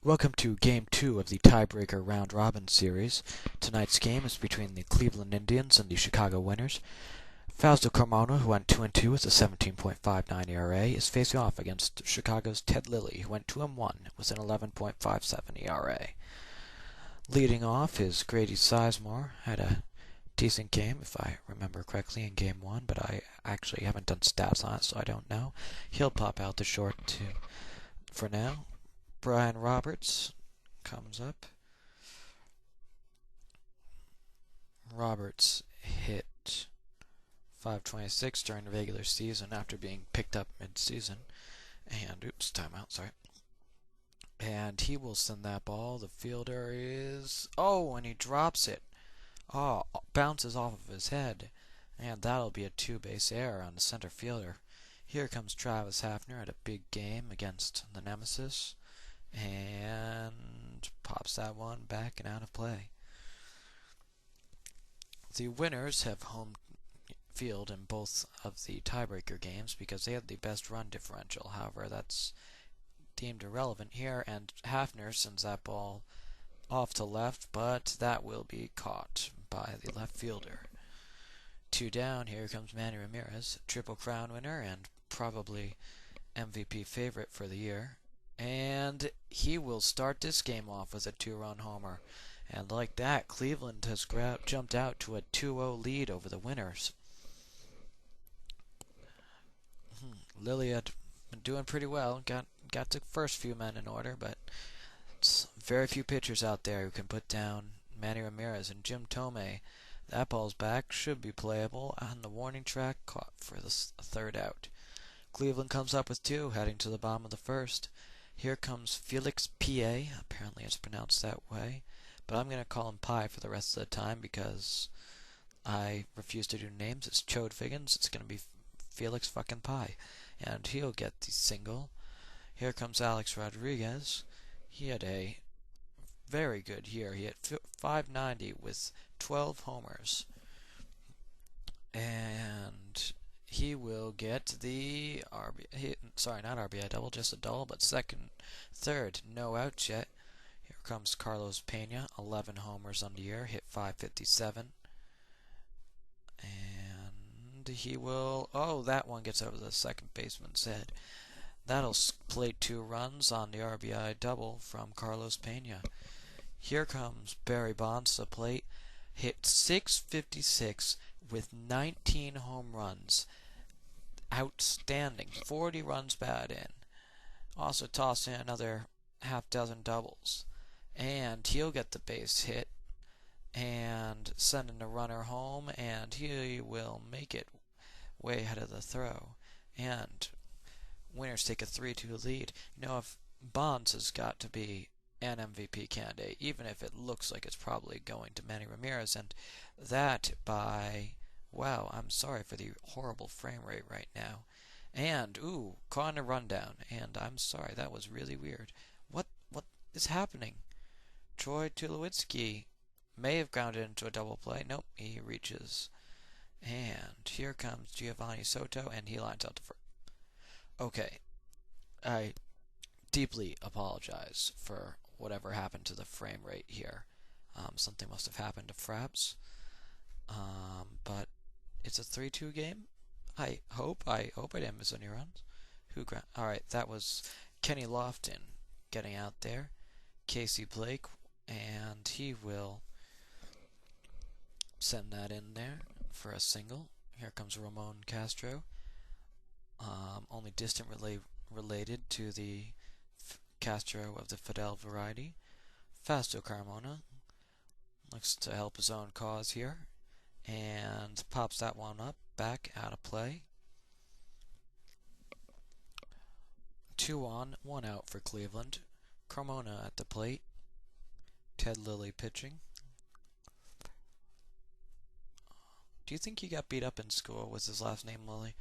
Welcome to Game 2 of the Tiebreaker Round Robin Series. Tonight's game is between the Cleveland Indians and the Chicago Winners. Fausto Carmona, who went 2-2 with a 17.59 ERA, is facing off against Chicago's Ted Lilly, who went 2-1 with an 11.57 ERA. Leading off is Grady Sizemore, had a decent game, if I remember correctly, in Game 1, but I actually haven't done stats on it, so I don't know. He'll pop out the short too for now. Brian Roberts comes up. Roberts hit .526 during the regular season after being picked up mid-season. And, timeout, sorry. And he will send that ball. The fielder is... Oh, and he drops it. Oh, bounces off of his head. And that'll be a two-base error on the center fielder. Here comes Travis Hafner at a big game against the Nemesis. And pops that one back and out of play. The Winners have home field in both of the tiebreaker games because they have the best run differential. However, that's deemed irrelevant here, and Hafner sends that ball off to left, but that will be caught by the left fielder. 2 down, here comes Manny Ramirez, Triple Crown winner and probably MVP favorite for the year. And he will start this game off with a 2-run homer. And like that, Cleveland has jumped out to a 2-0 lead over the Winners. Lilly had been doing pretty well. Got the first few men in order, but it's very few pitchers out there who can put down Manny Ramirez and Jim Thome. That ball's back, should be playable on the warning track, caught for the third out. Cleveland comes up with 2, heading to the bottom of the first. Here comes Felix P.A. Apparently it's pronounced that way, but I'm going to call him Pi for the rest of the time because I refuse to do names. It's Chode Figgins. It's going to be Felix fucking Pi, and he'll get the single. Here comes Alex Rodriguez. He had a very good year. He hit .590 with 12 homers, and he will get the not RBI double, just a double, but third, no outs yet. Here comes Carlos Pena, 11 homers on the year, hit .557. And he will, that one gets over the second baseman's head. That'll plate 2 runs on the RBI double from Carlos Pena. Here comes Barry Bonds to the plate, hit .656 with 19 home runs. Outstanding. 40 runs batted in. Also toss in another half dozen doubles. And he'll get the base hit and send in a runner home, and he will make it way ahead of the throw. And Winners take a 3-2 lead. You know, if Bonds has got to be an MVP candidate, even if it looks like it's probably going to Manny Ramirez, and that by... Wow, I'm sorry for the horrible frame rate right now. And, caught in a rundown. And I'm sorry, that was really weird. What is happening? Troy Tulowitzki may have grounded into a double play. Nope, he reaches. And here comes Giovanni Soto, and he lines out the first. Okay, I deeply apologize for whatever happened to the frame rate here. Something must have happened to Fraps. But it's a 3-2 game. I hope I didn't miss any runs. Alright, that was Kenny Lofton getting out there. Casey Blake, and he will send that in there for a single. Here comes Ramon Castro. Only distant related to the Castro of the Fidel variety. Fausto Carmona looks to help his own cause here, and pops that one up, back out of play. 2 on, 1 out for Cleveland. Carmona at the plate. Ted Lilly pitching. Do you think he got beat up in school? Was his last name Lilly?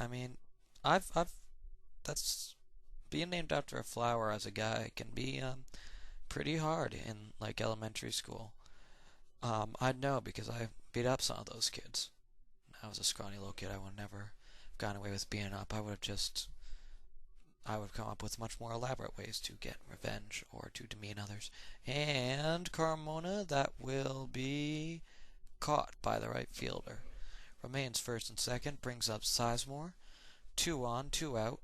I mean, that's being named after a flower as a guy can be pretty hard in like elementary school. I know because I beat up some of those kids. I was a scrawny little kid. I would never have gone away with being up. I would have just I would come up with much more elaborate ways to get revenge or to demean others. And Carmona, that will be caught by the right fielder. Remains first and second, brings up Sizemore. 2 on, 2 out.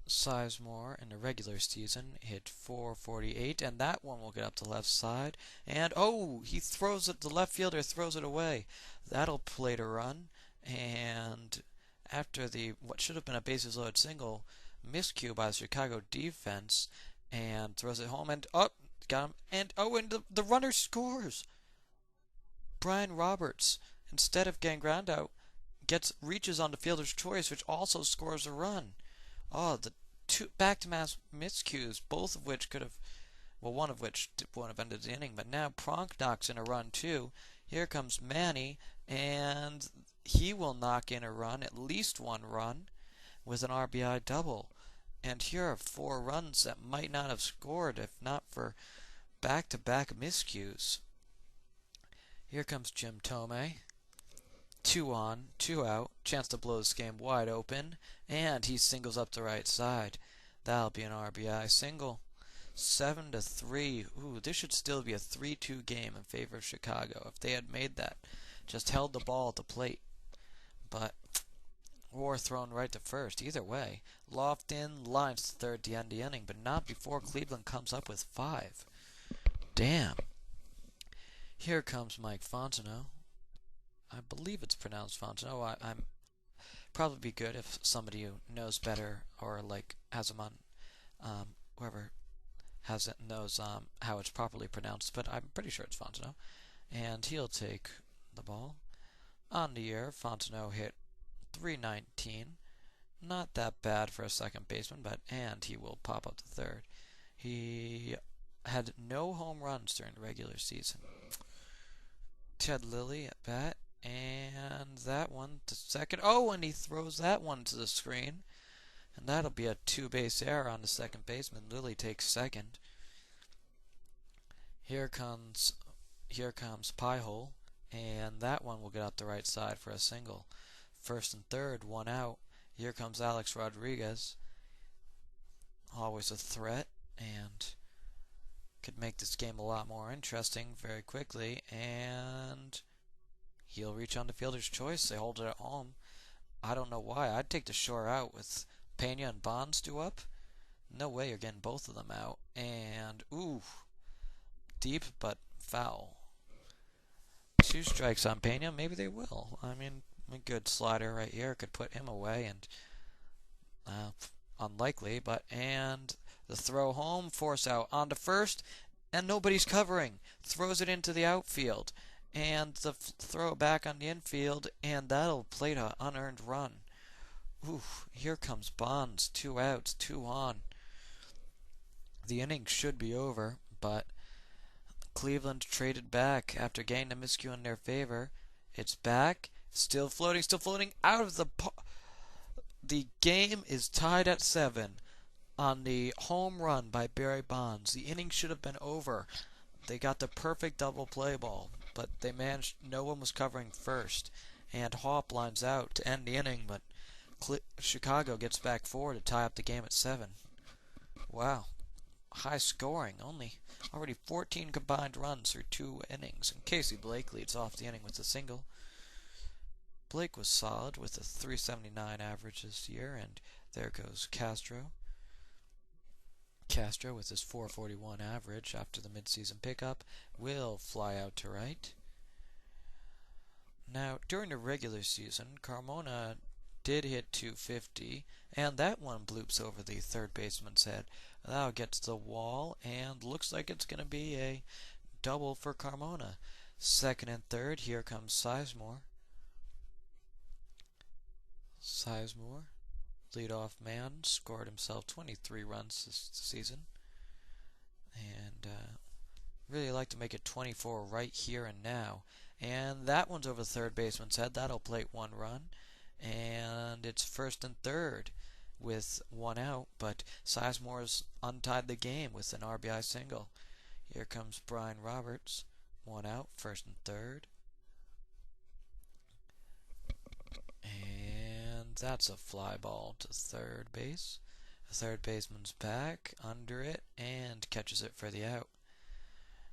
Sizemore in the regular season hit 448, and that one will get up the left side. And oh, he throws it. The left fielder throws it away. That'll plate a run. And after the what should have been a bases loaded single, miscue by the Chicago defense, and throws it home. And up, got him. And oh, and the runner scores. Brian Roberts, instead of getting ground out, reaches on the fielder's choice, which also scores a run. Oh, the two back-to-back miscues, both of which could have, well, one of which won't have ended the inning, but now Pronk knocks in a run too. Here comes Manny, and he will knock in a run, at least one run, with an RBI double. And here are 4 runs that might not have scored if not for back-to-back miscues. Here comes Jim Thome. 2 on, 2 out, chance to blow this game wide open, and he singles up the right side. That'll be an RBI single. 7-3. Ooh, this should still be a 3-2 game in favor of Chicago if they had made that. Just held the ball at the plate. But War thrown right to first. Either way, Lofton lines to third to end the inning, but not before Cleveland comes up with 5. Damn. Here comes Mike Fontenot. I believe it's pronounced Fontenot. I'm probably be good if somebody who knows better or like has him on, whoever has it knows how it's properly pronounced. But I'm pretty sure it's Fontenot, and he'll take the ball. On the year, Fontenot hit .319, not that bad for a second baseman, and he will pop up to third. He had no home runs during the regular season. Ted Lilly at bat. And that one to second. Oh, and he throws that one to the screen. And that'll be a 2-base error on the second baseman. Lilly takes second. Here comes Piehole. And that one will get out the right side for a single. First and third, 1 out. Here comes Alex Rodriguez. Always a threat. And could make this game a lot more interesting very quickly. And he'll reach on the fielder's choice. They hold it at home. I don't know why. I'd take the shore out with Pena and Bonds due up. No way you're getting both of them out. And, ooh, deep but foul. 2 strikes on Pena. Maybe they will. I mean, a good slider right here could put him away. And unlikely, and the throw home, force out onto first, and nobody's covering. Throws it into the outfield. And the throw back on the infield, and that'll plate an unearned run. Ooh, here comes Bonds. 2 outs, 2 on. The inning should be over, but Cleveland traded back after getting the miscue in their favor. It's back, still floating out of the game is tied at 7 on the home run by Barry Bonds. The inning should have been over. They got the perfect double play ball, but they managed, no one was covering first, and Haup lines out to end the inning, but Chicago gets back 4 to tie up the game at 7. Wow. High scoring, already 14 combined runs through 2 innings, and Casey Blake leads off the inning with a single. Blake was solid with a .379 average this year, and there goes Castro. Castro, with his .441 average after the midseason pickup, will fly out to right. Now, during the regular season, Carmona did hit .250, and that one bloops over the third baseman's head. Now gets the wall, and looks like it's going to be a double for Carmona. Second and third, here comes Sizemore. Sizemore, leadoff man, scored himself 23 runs this season, and really like to make it 24 right here and now. And that one's over the third baseman's head. That'll plate 1 run, and it's first and third with 1 out, but Sizemore's untied the game with an RBI single. Here comes Brian Roberts. 1 out, first and third. And that's a fly ball to third base. The third baseman's back, under it, and catches it for the out.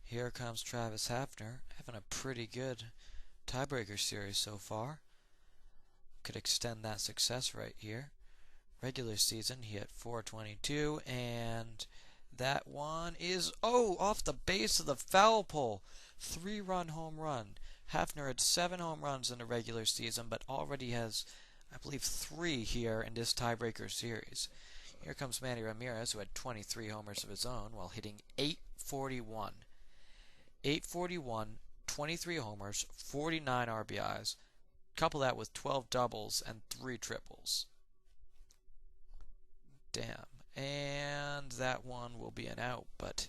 Here comes Travis Hafner, having a pretty good tiebreaker series so far. Could extend that success right here. Regular season, he hit .422, and that one is, off the base of the foul pole. 3-run home run. Hafner had 7 home runs in the regular season, but already has, I believe, 3 here in this tiebreaker series. Here comes Manny Ramirez, who had 23 homers of his own, while hitting .841. 841, 23 homers, 49 RBIs. Couple that with 12 doubles and 3 triples. Damn. And that one will be an out, but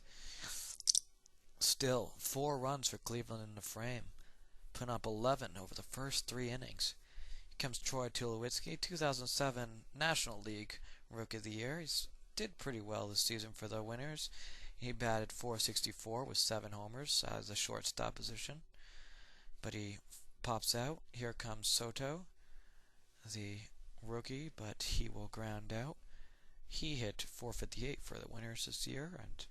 still, 4 runs for Cleveland in the frame. Putting up 11 over the first 3 innings. Here comes Troy Tulowitzki, 2007 National League Rookie of the Year. He did pretty well this season for the Winners. He batted .464 with 7 homers as a shortstop position. But he pops out. Here comes Soto, the rookie, but he will ground out. He hit .458 for the Winners this year, and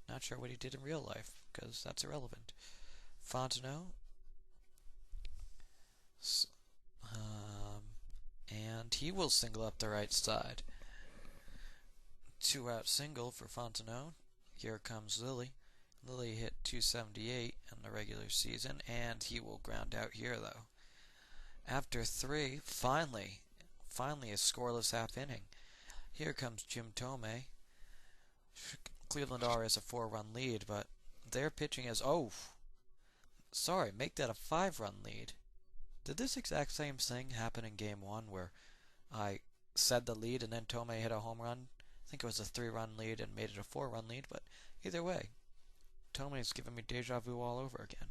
not sure what he did in real life, because that's irrelevant. Fontenot, and he will single up the right side. 2-out single for Fontenot. Here comes Lilly. Lilly hit .278 in the regular season, and he will ground out here, though. After 3, finally a scoreless half inning. Here comes Jim Thome. Cleveland already has a 4-run lead, but their pitching is, make that a 5-run lead. Did this exact same thing happen in Game 1 where I said the lead and then Thome hit a home run? I think it was a 3-run lead and made it a 4-run lead, but either way, Thome is giving me deja vu all over again.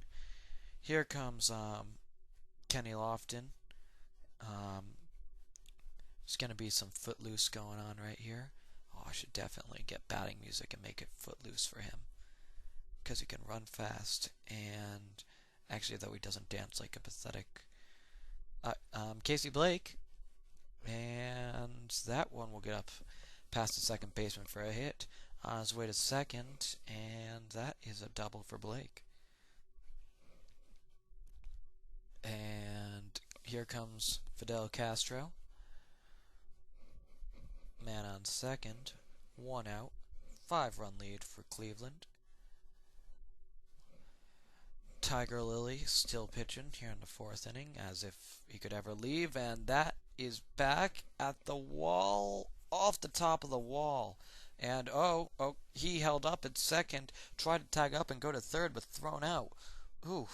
Here comes Kenny Lofton. There's going to be some Footloose going on right here. I should definitely get batting music and make it Footloose for him, because he can run fast, and actually, though, he doesn't dance like a pathetic Casey Blake, and that one will get up past the second baseman for a hit on his way to second, and that is a double for Blake. And here comes Fidel Castro. Man on second, 1 out, 5-run lead for Cleveland. Tiger Lilly still pitching here in the 4th inning as if he could ever leave, and that is back at the wall, off the top of the wall. And he held up at second, tried to tag up and go to third, but thrown out. Ooh,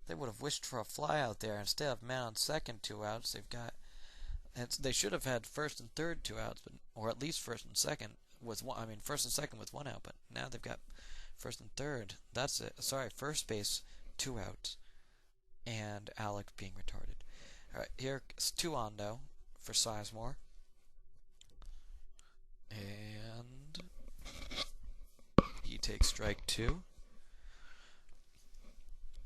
they would have wished for a fly out there. Instead of man on second, 2 outs, they should have had first and third 2 outs, or at least first and second with one. First and second with 1 out, but now they've got first and third. That's it. Sorry, first base, 2 outs, and Alec being retarded. All right, here's 2 on though for Sizemore, and he takes strike 2.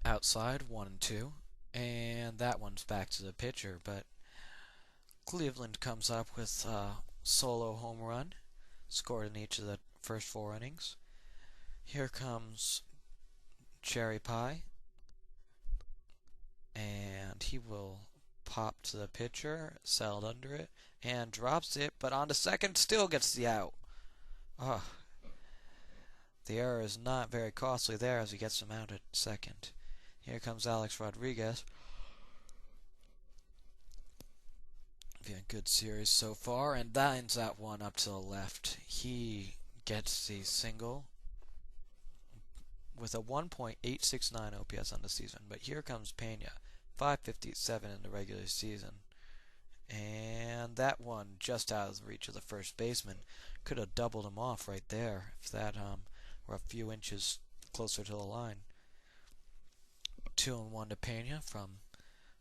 Outside 1 and 2, and that one's back to the pitcher, but Cleveland comes up with a solo home run, scored in each of the first 4 innings. Here comes Cherry Pie, and he will pop to the pitcher, settled under it, and drops it, but on to second, still gets the out. The error is not very costly there as he gets him out at second. Here comes Alex Rodriguez. Been a good series so far, and lines that one up to the left. He gets the single with a 1.869 OPS on the season. But here comes Pena, 557 in the regular season. And that one just out of the reach of the first baseman. Could have doubled him off right there if that were a few inches closer to the line. 2-1 to Pena from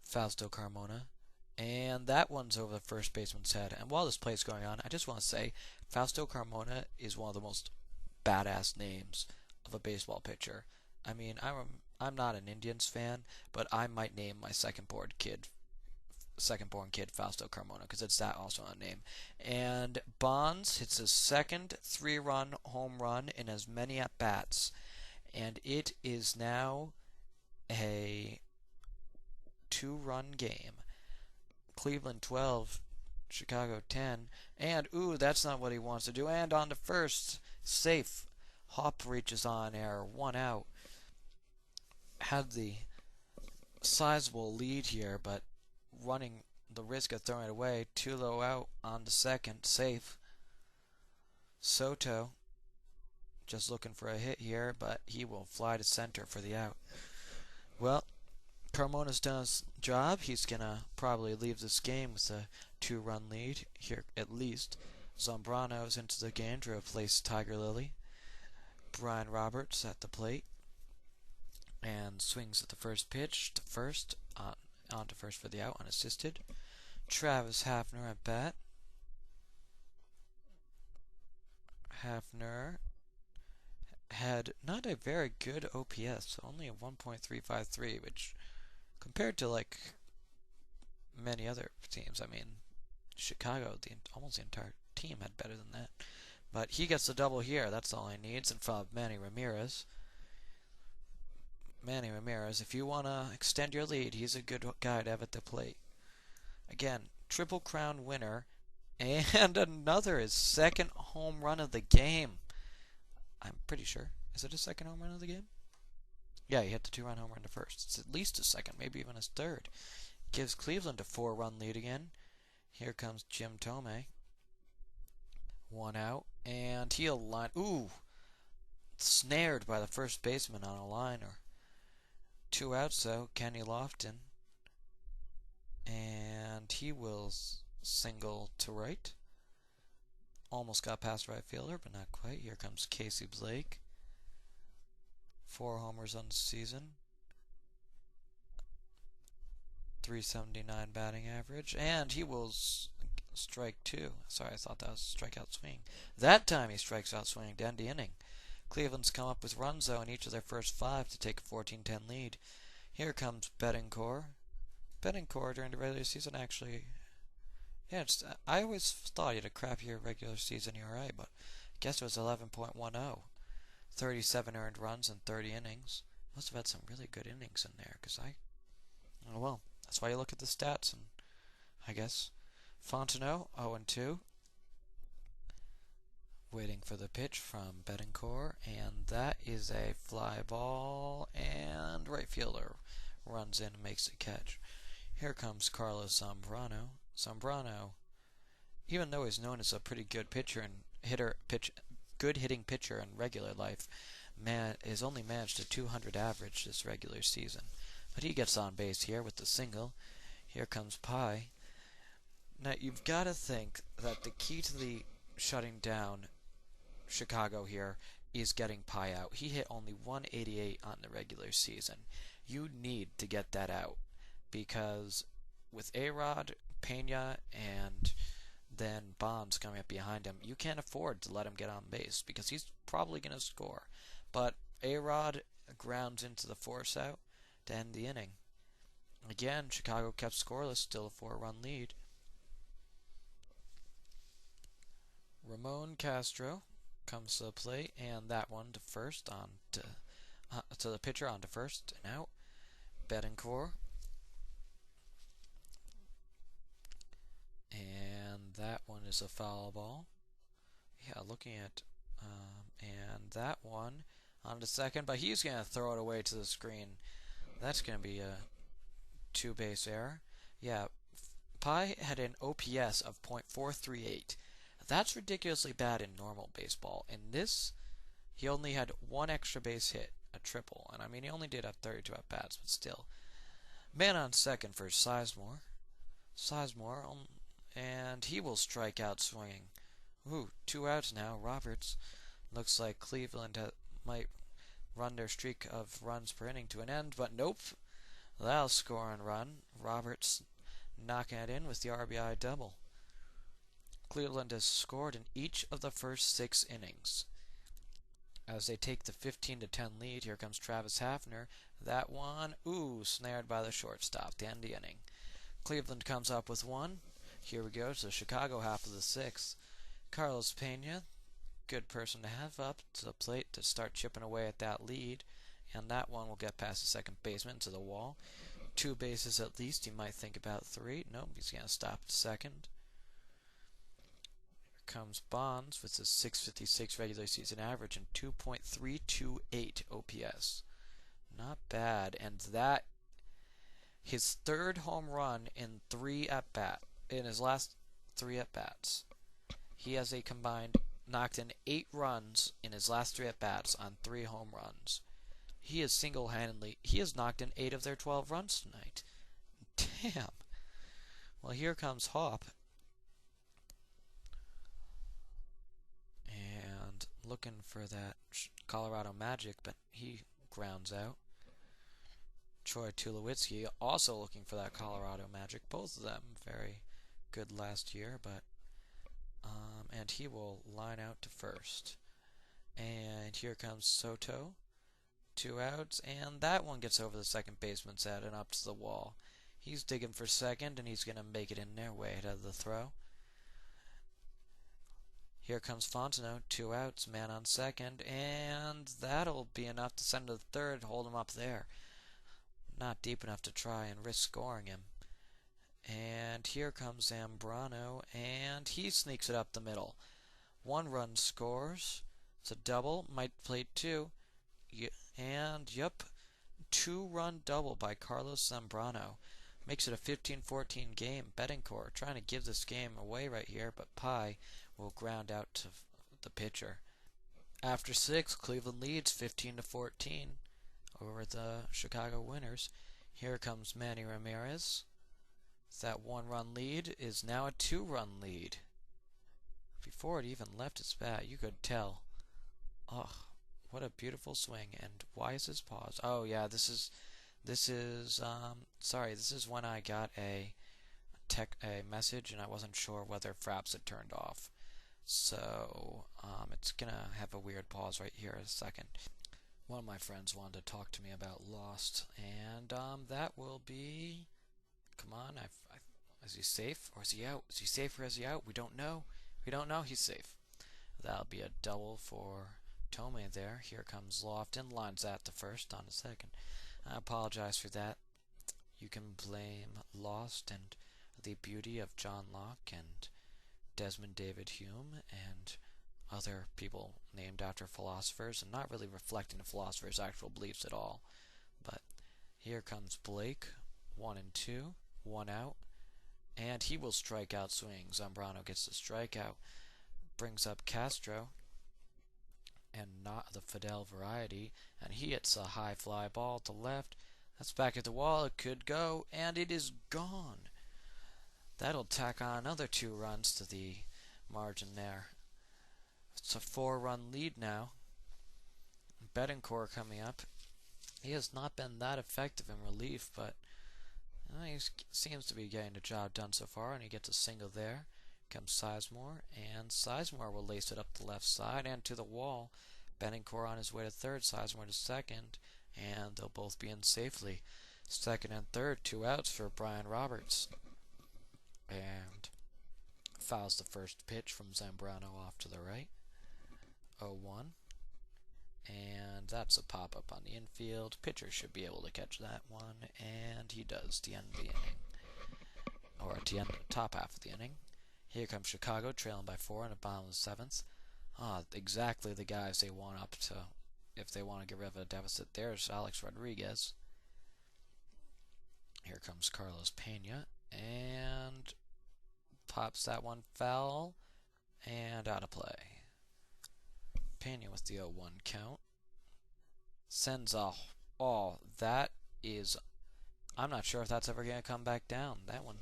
Fausto Carmona. And that one's over the first baseman's head. And while this play is going on, I just want to say Fausto Carmona is one of the most badass names of a baseball pitcher. I'm not an Indians fan, but I might name my second-born kid second-born kid, Fausto Carmona, because it's that also a name. And Bonds hits his second 3-run home run in as many at-bats. And it is now a 2-run game. Cleveland 12, Chicago 10. And, ooh, that's not what he wants to do. And on to first. Safe. Hop reaches on air. 1 out. Had the sizable lead here, but running the risk of throwing it away. 2 low out on the second. Safe. Soto just looking for a hit here, but he will fly to center for the out. Well, Carmona's done his job. He's going to probably leave this game with a 2-run lead here at least. Zambrano's into the game to replace Tiger Lilly. Brian Roberts at the plate and swings at the first pitch to first, on to first for the out unassisted. Travis Hafner at bat. Hafner had not a very good OPS, only a 1.353, which compared to like many other teams, I mean, Chicago, almost the entire team had better than that. But he gets the double here. That's all he needs in front of Manny Ramirez. Manny Ramirez, if you want to extend your lead, he's a good guy to have at the plate. Again, Triple Crown winner, and another, his second home run of the game. I'm pretty sure. Is it his second home run of the game? Yeah, he hit the 2-run home run to first. It's at least his second, maybe even his third. Gives Cleveland a 4-run lead again. Here comes Jim Thome. 1 out, and he'll line. Ooh! Snared by the first baseman on a liner. 2 outs, though. Kenny Lofton. And he will single to right. Almost got past right fielder, but not quite. Here comes Casey Blake. 4 homers on the season. 379 batting average. And he will strike 2. Sorry, I thought that was a strikeout swing. That time he strikes out swinging to end the inning. Cleveland's come up with runs, though, in each of their first 5 to take a 14-10 lead. Here comes Bettencourt. Bettencourt during the regular season actually... Yeah, I always thought he had a crappier regular season ERA, but I guess it was 11.10. 37 earned runs in 30 innings. Must have had some really good innings in there, because oh well, that's why you look at the stats, and I guess Fontenot, 0-2. Waiting for the pitch from Bettencourt, and that is a fly ball, and right fielder runs in and makes a catch. Here comes Carlos Zambrano. Zambrano, even though he's known as a pretty good pitcher and good hitting pitcher in regular life, has only managed a 200 average this regular season. But he gets on base here with the single. Here comes Pye. Now you've got to think that the key to the shutting down Chicago here is getting Pye out. He hit only 188 on the regular season. You need to get that out, because with A-Rod, Pena, and then Bonds coming up behind him, you can't afford to let him get on base, because he's probably going to score. But A-Rod grounds into the force out to end the inning. Again, Chicago kept scoreless, still a 4-run lead. Ramon Castro comes to the plate, and that one to first, to the pitcher on to first and out. Bettencourt. And that one is a foul ball. Yeah, looking at, and that one on to second, but he's going to throw it away to the screen. That's going to be a 2-base error. Yeah, Pye had an OPS of .438. That's ridiculously bad in normal baseball. In this, he only had 1 extra base hit, a triple. And I mean, he only did have 32 at-bats, but still. Man on second for Sizemore. And he will strike out swinging. Ooh, 2 outs now. Roberts. Looks like Cleveland might run their streak of runs per inning to an end, but nope. That'll score and run. Roberts knocking it in with the RBI double. Cleveland has scored in each of the first 6 innings. As they take the 15-10 lead, here comes Travis Hafner. That one, ooh, snared by the shortstop to end the inning. Cleveland comes up with one. Here we go to Chicago, half of the sixth. Carlos Pena, good person to have up to the plate to start chipping away at that lead. And that one will get past the second baseman to the wall. 2 bases at least. You might think about 3. Nope, he's going to stop at second. Here comes Bonds with his .656 regular season average and 2.328 OPS. Not bad. And that, his third home run in his last 3 at-bats. He has a combined knocked in 8 runs in his last 3 at-bats on 3 home runs. He has knocked in 8 of their 12 runs tonight. Damn. Well, here comes Hop. And looking for that Colorado Magic, but he grounds out. Troy Tulowitzki also looking for that Colorado Magic. Both of them very good last year, but and he will line out to first. And here comes Soto. 2 outs, and that one gets over the second baseman's head and up to the wall. He's digging for second, and he's going to make it in there way ahead of the throw. Here comes Fontenot. 2 outs, man on second, and that'll be enough to send to the third, hold him up there. Not deep enough to try and risk scoring him. And here comes Zambrano, and he sneaks it up the middle. 1 run scores. It's a double, might play 2. And, yep, 2-run double by Carlos Zambrano. Makes it a 15-14 game. Bettencourt trying to give this game away right here, but Pye will ground out to the pitcher. After 6, Cleveland leads 15-14 over the Chicago Winners. Here comes Manny Ramirez. That 1-run lead is now a 2-run lead. Before it even left its bat, you could tell. Oh, what a beautiful swing. And why is this pause? Oh yeah, this is when I got a message and I wasn't sure whether Fraps had turned off. So it's gonna have a weird pause right here in a second. One of my friends wanted to talk to me about Lost, and that will be. Come on, is he safe or is he out? Is he safe or is he out? We don't know. We don't know. He's safe. That'll be a double for Tomei there. Here comes Lofton, lines that to first on a second. I apologize for that. You can blame Lost and the beauty of John Locke and Desmond David Hume and other people named after philosophers and not really reflecting the philosopher's actual beliefs at all. But here comes Blake, 1 and 2, 1 out, and he will strike out swing. Zambrano gets the strikeout, brings up Castro, and not the Fidel variety, and he hits a high fly ball to left. That's back at the wall. It could go, and it is gone. That'll tack on another 2 runs to the margin there. It's a 4-run lead now. Bettencourt coming up. He has not been that effective in relief, but he seems to be getting the job done so far, and he gets a single there. Comes Sizemore, and Sizemore will lace it up the left side and to the wall. Bettencourt on his way to third, Sizemore to second, and they'll both be in safely. Second and third, 2 outs for Brian Roberts. And fouls the first pitch from Zambrano off to the right. 0-1. And that's a pop-up on the infield. Pitcher should be able to catch that one, and he does to end the inning. Or at the end of the top half of the inning. Here comes Chicago, trailing by 4 in the bottom of the 7th. Exactly the guys they want up to if they want to get rid of a deficit. There's Alex Rodriguez. Here comes Carlos Pena, and pops that one foul, and out of play. Pena with the 0-1 count. Sends off. Oh, that is. I'm not sure if that's ever going to come back down. That one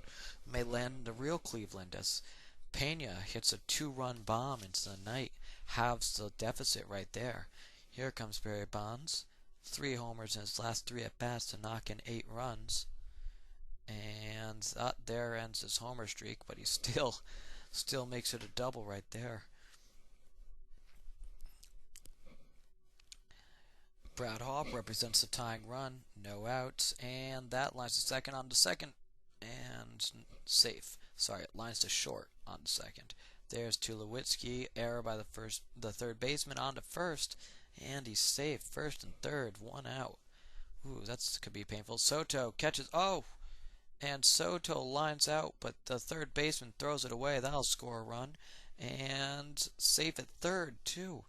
may land in the real Cleveland as Pena hits a 2-run bomb into the night. Halves the deficit right there. Here comes Barry Bonds. 3 homers in his last 3 at-bats to knock in 8 runs. And there ends his homer streak, but he still makes it a double right there. Brad Hawpe represents the tying run, no outs, and that lines the second on to second. And lines safe. Sorry, it lines to short on the second. There's Tulowitzki, error by the third baseman on to first, and he's safe. First and third, one out. Ooh, that could be painful. Soto catches. Oh, and Soto lines out, but the third baseman throws it away. That'll score a run, and safe at third too.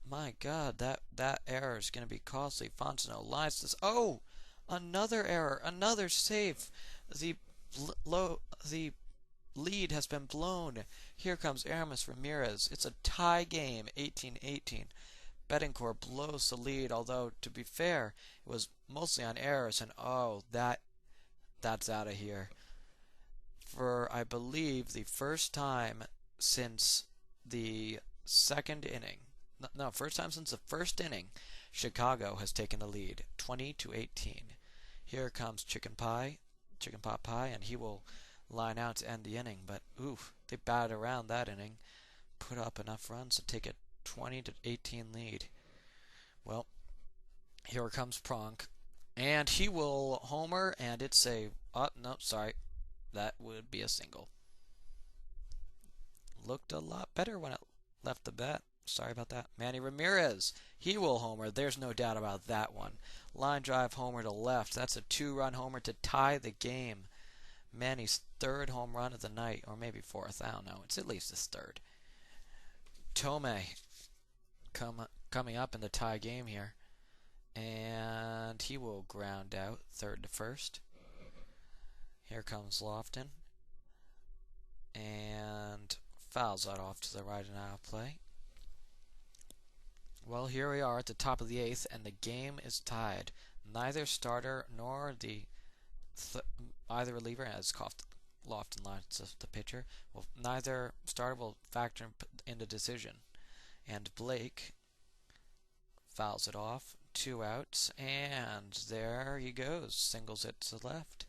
My God, that error is going to be costly. Fontenot lines this. Oh, another error, another save. The lead has been blown. Here comes Aramis Ramirez. It's a tie game, 18-18. Betancourt blows the lead, although, to be fair, it was mostly on errors, and oh, that's out of here. For, I believe, the first time since the second inning, no, first time since the first inning, Chicago has taken the lead, 20-18. Here comes Chicken Pot Pie, and he will line out to end the inning, but oof, they batted around that inning, put up enough runs to take a 20-18 lead. Well, here comes Pronk, and he will homer, and it's a, oh, no, sorry, that would be a single. Looked a lot better when it left the bat. Sorry about that. Manny Ramirez, he will homer. There's no doubt about that one. Line drive homer to left. That's a 2-run homer to tie the game. Manny's third home run of the night, or maybe fourth. I don't know. It's at least his third. Tomei coming up in the tie game here, and he will ground out third to first. Here comes Lofton, and fouls that off to the right and out of play. Well, here we are at the top of the 8th, and the game is tied. Neither starter nor either reliever, as Lofton lines the pitcher, well, neither starter will factor in the decision. And Blake fouls it off, 2 outs, and there he goes, singles it to the left.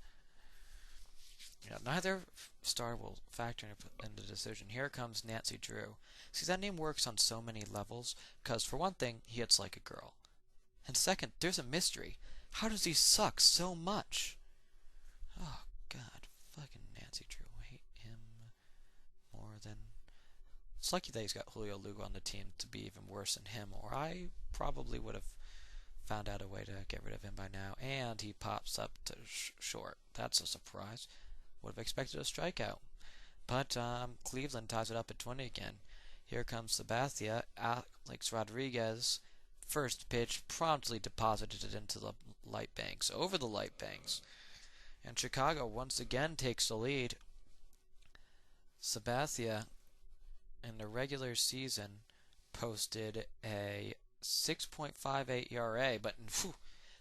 Neither starter will factor in the decision. Here comes Nancy Drew. See, that name works on so many levels, because for one thing, he hits like a girl. And second, there's a mystery. How does he suck so much? Oh, God. Fucking Nancy Drew. I hate him more than... It's lucky that he's got Julio Lugo on the team to be even worse than him, or I probably would have found out a way to get rid of him by now. And he pops up to short. That's a surprise. Would have expected a strikeout. But Cleveland ties it up at 20 again. Here comes Sabathia. Alex Rodriguez, first pitch, promptly deposited it into the light banks, over the light banks. And Chicago once again takes the lead. Sabathia, in the regular season, posted a 6.58 ERA, but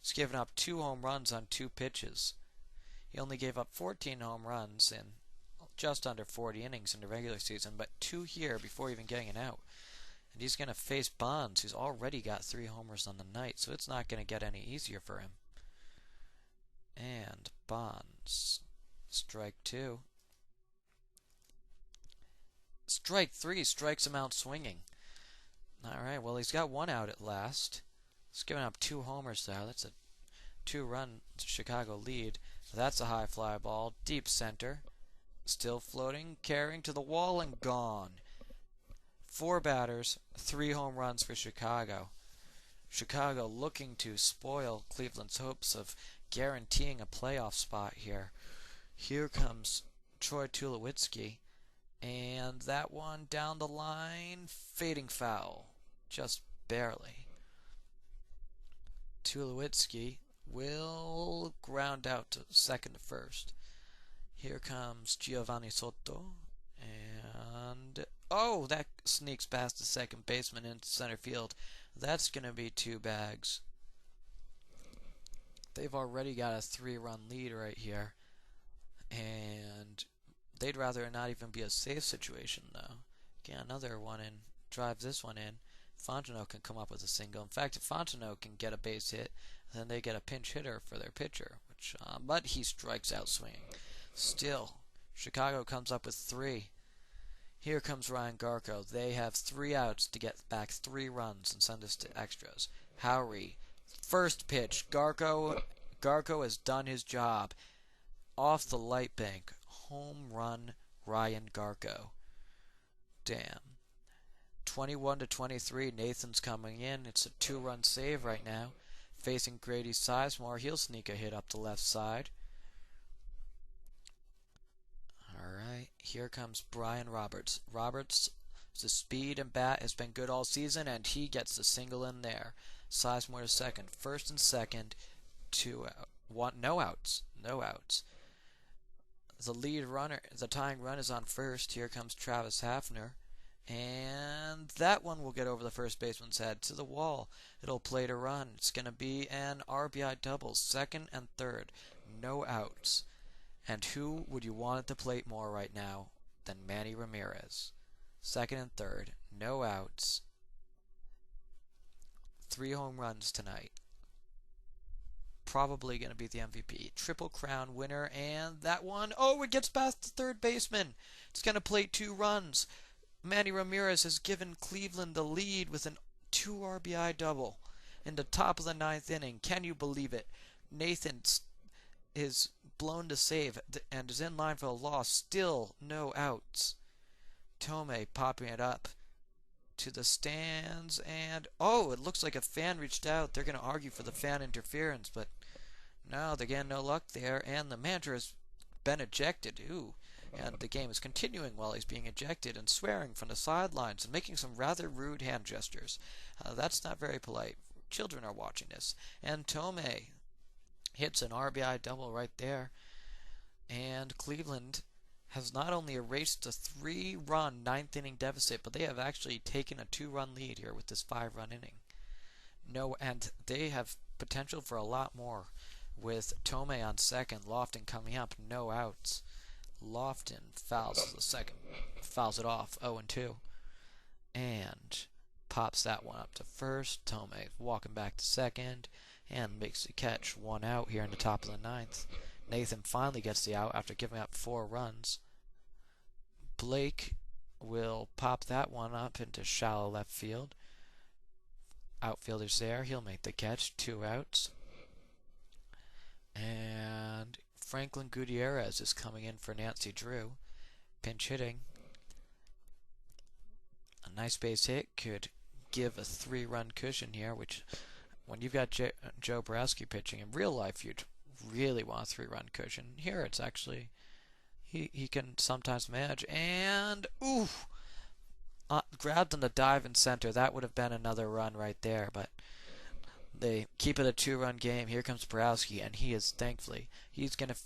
he's given up 2 home runs on 2 pitches. He only gave up 14 home runs in just under 40 innings in the regular season, but 2 here before even getting an out. And he's going to face Bonds, who's already got 3 homers on the night, so it's not going to get any easier for him. And Bonds, strike 2. Strike 3 strikes him out swinging. Alright, well, he's got 1 out at last. He's given up 2 homers there. That's a 2-run Chicago lead. That's a high fly ball, deep center, still floating, carrying to the wall, and gone. 4 batters, 3 home runs for Chicago. Chicago looking to spoil Cleveland's hopes of guaranteeing a playoff spot here. Here comes Troy Tulowitzki, and that one down the line, fading foul, just barely. Tulowitzki will ground out to second to first. Here comes Giovanni Soto, and oh, that sneaks past the second baseman into center field. That's going to be 2 bags. They've already got a 3-run lead right here, and they'd rather not even be a safe situation though. Get another one in, drive this one in. Fontenot can come up with a single. In fact, if Fontenot can get a base hit, then they get a pinch hitter for their pitcher, but he strikes out swinging. Still, Chicago comes up with 3. Here comes Ryan Garco. They have 3 outs to get back 3 runs and send us to extras. Howry, first pitch. Garco has done his job. off the light bank. Home run, Ryan Garco. Damn. 21-23, Nathan's coming in. It's a 2-run save right now. Facing Grady Sizemore, he'll sneak a hit up the left side. Alright, here comes Brian Roberts. Roberts, the speed and bat has been good all season, and he gets the single in there. Sizemore to second. First and second, 2 out. No outs. No outs. The lead runner, the tying run is on first. Here comes Travis Hafner. And that one will get over the first baseman's head to the wall. It'll play to run. It's going to be an RBI double, second and third. No outs. And who would you want at the plate more right now than Manny Ramirez? Second and third. No outs. 3 home runs tonight. Probably going to be the MVP. Triple Crown winner. And that one, oh, it gets past the third baseman. It's going to play 2 runs. Manny Ramirez has given Cleveland the lead with an 2 RBI double in the top of the 9th inning. Can you believe it? Nathan is blown to save and is in line for a loss. Still no outs. Tomei popping it up to the stands, and oh, it looks like a fan reached out. They're going to argue for the fan interference, but no, they're getting no luck there, and the manager has been ejected. Ooh. And the game is continuing while he's being ejected and swearing from the sidelines and making some rather rude hand gestures. That's not very polite. Children are watching this. And Tomei hits an RBI double right there. And Cleveland has not only erased a 3-run 9th inning deficit, but they have actually taken a 2-run lead here with this 5-run inning. No, and they have potential for a lot more with Tomei on second, Lofton coming up, no outs. Lofton fouls the second, fouls it off, 0-2, and pops that one up to first. Tomei walking back to second and makes the catch. 1 out here in the top of the 9th. Nathan finally gets the out after giving up 4 runs. Blake will pop that one up into shallow left field. Outfielder's there. He'll make the catch. 2 outs. And Franklin Gutierrez is coming in for Nancy Drew. Pinch hitting. A nice base hit could give a 3-run cushion here, which when you've got Joe Borowski pitching in real life, you'd really want a 3-run cushion. Here it's actually, he can sometimes manage. And, ooh! Grabbed on the dive in center. That would have been another run right there, but they keep it a 2-run game. Here comes Borowski, and he is, thankfully, he's going to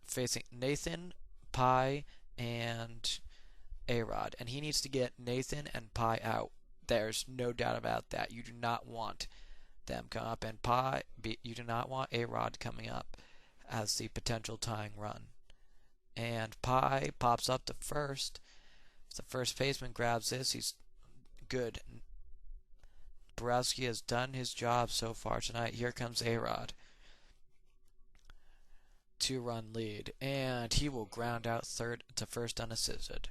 facing Nathan, Pye, and A-Rod. And he needs to get Nathan and Pye out. There's no doubt about that. You do not want them come up. And Pye, you do not want A-Rod coming up as the potential tying run. And Pye pops up to first. If the first baseman grabs this, he's good. Borowski has done his job so far tonight. Here comes A-Rod. 2-run lead, and he will ground out third to first unassisted.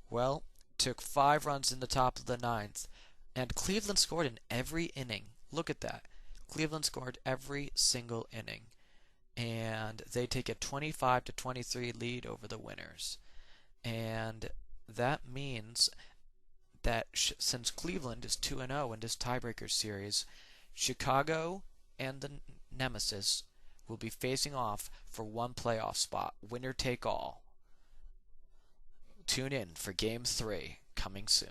Well, took 5 runs in the top of the 9th, and Cleveland scored in every inning. Look at that. Cleveland scored every single inning, and they take a 25-23 lead over the Winners. And that means that since Cleveland is 2-0 in this tiebreaker series, Chicago and the Nemesis will be facing off for one playoff spot. Winner take all. Tune in for Game 3 coming soon.